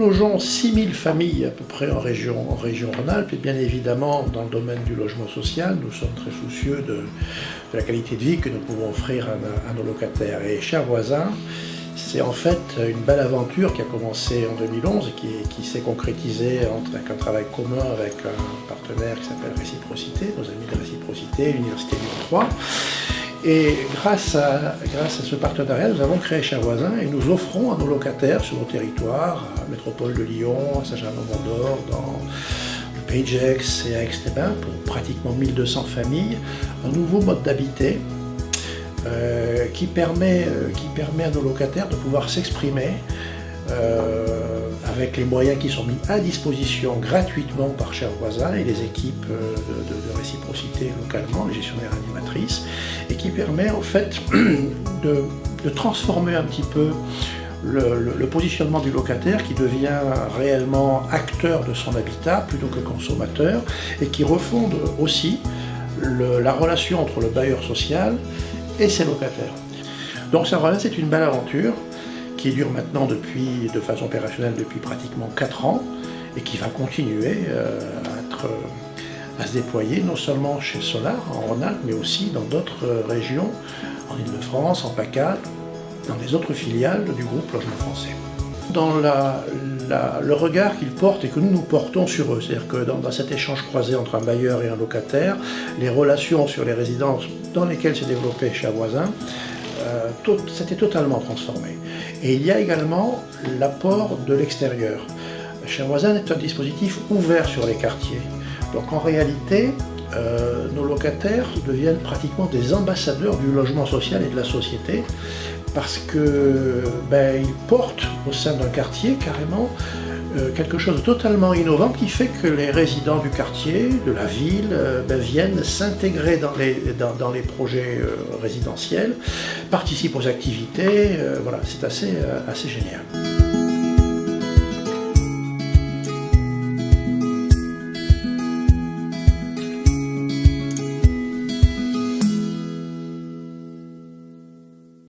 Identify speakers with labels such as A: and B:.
A: logeons 6000 familles à peu près en région Rhône-Alpes, et bien évidemment dans le domaine du logement social, nous sommes très soucieux de la qualité de vie que nous pouvons offrir à nos locataires. Et Chers Voisins, c'est en fait une belle aventure qui a commencé en 2011 et qui s'est concrétisée avec un travail commun avec un partenaire qui s'appelle Réciprocité, nos amis de Réciprocité, l'Université Lyon 3. Et grâce à ce partenariat, nous avons créé Chers Voisins et nous offrons à nos locataires sur nos territoires, à Métropole de Lyon, à Saint-Germain-Mont-d'Or, dans le Pays de Gex et à Aix-les-Bains, pour pratiquement 1200 familles, un nouveau mode d'habiter qui permet à nos locataires de pouvoir s'exprimer avec les moyens qui sont mis à disposition gratuitement par Chers Voisins et les équipes de Réciprocité localement, les gestionnaires animatrices, et qui permet en fait de transformer un petit peu le positionnement du locataire qui devient réellement acteur de son habitat plutôt que consommateur, et qui refonde aussi la relation entre le bailleur social et ses locataires. Donc ça vraiment, c'est une belle aventure qui dure maintenant de façon opérationnelle depuis pratiquement 4 ans et qui va continuer à se déployer non seulement chez Solar en Rhône-Alpes mais aussi dans d'autres régions, en Île-de-France, en PACA, dans les autres filiales du groupe Logement Français. Dans le regard qu'ils portent et que nous portons sur eux, c'est-à-dire que dans cet échange croisé entre un bailleur et un locataire, les relations sur les résidences dans lesquelles s'est développé Chers Voisins, c'était totalement transformé. Et il y a également l'apport de l'extérieur. Chers Voisins est un dispositif ouvert sur les quartiers. Donc en réalité, nos locataires deviennent pratiquement des ambassadeurs du logement social et de la société, parce qu'ils portent au sein d'un quartier carrément quelque chose de totalement innovant qui fait que les résidents du quartier, de la ville, viennent s'intégrer dans les projets résidentiels, participent aux activités, voilà, c'est assez génial.